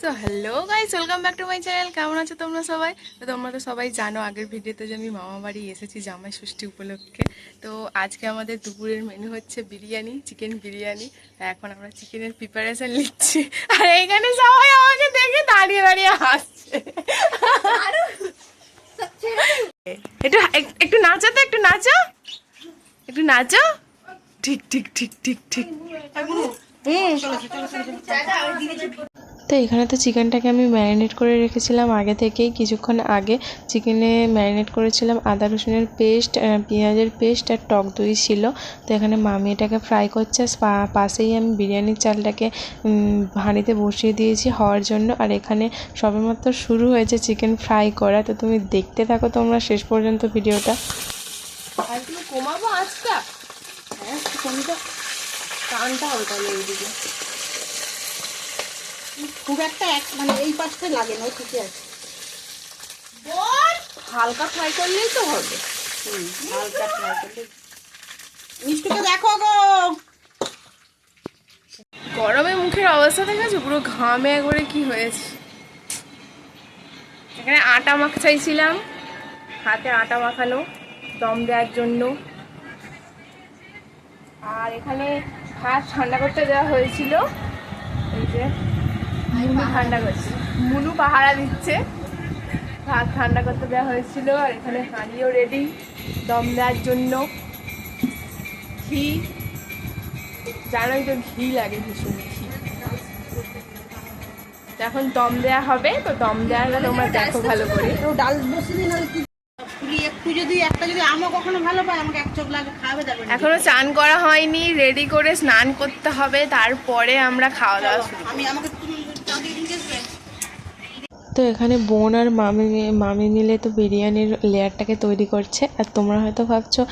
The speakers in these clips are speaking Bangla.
So hello guys, welcome back to my channel. কেমন আছো তোমরা সবাই? তো তোমরা তো সবাই জানো আগের ভিডিওতে যে আমি মামা বাড়ি এসেছি জামাই ষষ্ঠী উপলক্ষে। তো আজকে আমাদের দুপুরের মেনু হচ্ছে বিরিয়ানি, চিকেন বিরিয়ানি। এখন আমরা চিকেনের প্রিপারেশন নিচ্ছি, আর এইখানে সবাই আমাকে দেখে দাঁড়িয়ে দাঁড়িয়ে হাসছে। একটু একটু নাচো, তো একটু নাচো, একটু নাচো। ঠিক ঠিক ঠিক ঠিক ঠিক। তো এখানে তো চিকেনটাকে আমি ম্যারিনেট করে রেখেছিলাম আগে থেকেই। কিছুক্ষণ আগে চিকেনে ম্যারিনেট করেছিলাম আদা রসুনের পেস্ট, পেঁয়াজের পেস্ট আর টক দই ছিল। তো এখানে মামি এটাকে ফ্রাই করছে। পাশেই আমি বিরিয়ানির চালটাকে হাঁড়িতে বসিয়ে দিয়েছি হওয়ার জন্য। আর এখানে সবেমাত্র শুরু হয়েছে চিকেন ফ্রাই করা। তো তুমি দেখতে থাকো তোমরা শেষ পর্যন্ত ভিডিওটা। আর তুমি কমাবো আজটা? হ্যাঁ, কমিটা টানটা হবে তাহলে এইদিকে। খুব একটা মানে এই পাশটা লাগে না, ঠিকই আছে। হালকা ফ্রাই করলেই তো হবে। হালকা ফ্রাই করলে। মিষ্টিকে দেখো গো, গরমে মুখের অবস্থা দেখেছো, পুরো ঘামে একবারে কি হয়েছে। এখানে আটা চাইছিলাম, হাতে আটা মাখানো দম দেওয়ার জন্য। আর এখানে ভাত ঠান্ডা করতে দেওয়া হয়েছিল। এই যে মুলু ঠান্ডা করছে, মুলু পাহারা দিচ্ছে। ভাত ঠান্ডা করতে দেওয়া হয়েছিল। আর এখানে হাঁড়িও রেডি দম দেওয়ার জন্য। ঘি, জানোই তো ঘি লাগে ভীষণ, ঘি। এখন দম দেওয়া হবে, তো দম দেওয়াটা তোমরা দেখো ভালো করে। তো ডাল বসিয়ে দিন। একটু যদি একটা যদি আমও কখনো ভালো পায়, আমাকে এক চোখ লাগে খাওয়াবে যাবে। এখনো চান করা হয়নি, রেডি করে স্নান করতে হবে, তারপরে আমরা খাওয়া দাওয়া শুরু। আমি আমাকে তো এখানে বোন আর মামি মিলে তো বিরিয়ানির লেয়ারটাকে তৈরি করছে। আর তোমরা হয়তো ভাবছো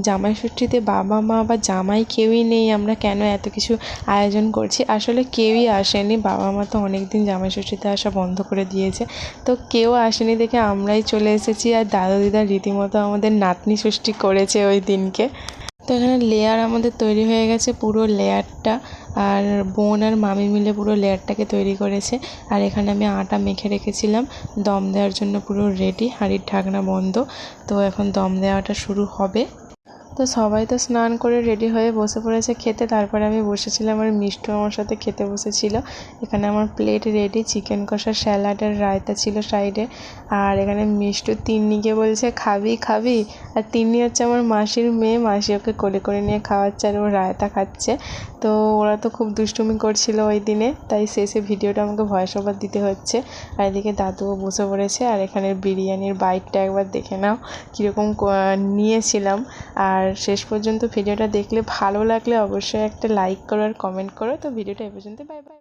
জামাই ষষ্ঠীতে বাবা মা বা জামাই কেউই নেই, আমরা কেন এত কিছু আয়োজন করছি। আসলে কেউই আসেনি, বাবা মা তো অনেক দিন জামাই ষষ্ঠীতে আসা বন্ধ করে দিয়েছে। তো কেউ আসেনি দেখে আমরাই চলে এসেছি। আর দাদা দিদা রীতিমতো আমাদের নাতনি ষষ্ঠী করেছে ওই দিনকে। তো এখানে লেয়ার আমাদের তৈরি হয়ে গেছে, পুরো লেয়ারটা। আর বোন আর মামি মিলে পুরো লেয়ারটাকে তৈরি করেছে। আর এখানে আমি আটা মেখে রেখেছিলাম দম দেওয়ার জন্য, পুরো রেডি, হাঁড়ির ঢাকনা বন্ধ। তো এখন দম দেওয়াটা শুরু হবে। তো সবাই তো স্নান করে রেডি হয়ে বসে পড়েছে খেতে। তারপরে আমি বসেছিলাম, আর মিষ্টু আমার সাথে খেতে বসেছিল। এখানে আমার প্লেট রেডি, চিকেন কষা, স্যালাড আর রায়তা ছিল সাইডে। আর এখানে মিষ্টু তিন্নিকে বলছে খাবি খাবি। আর তিন্নি হচ্ছে আমার মাসির মেয়ে, মাসি ওকে কোলে করে নিয়ে খাওয়াচ্ছে আর ও রায়তা খাচ্ছে। তো ওরা তো খুব দুষ্টুমি করছিল ওই দিনে, তাই শেষে ভিডিওটা আমাকে ভয়েস ওভার দিতে হচ্ছে। আর এদিকে দাদুও বসে পড়েছে। আর এখানে বিরিয়ানির বাইটটা একবার দেখে নাও কীরকম নিয়েছিলাম। আর শেষ পর্যন্ত ভিডিওটা দেখলে ভালো লাগলে অবশ্যই একটা লাইক করো আর কমেন্ট করো। তো ভিডিওটা এই পর্যন্ত, বাই বাই।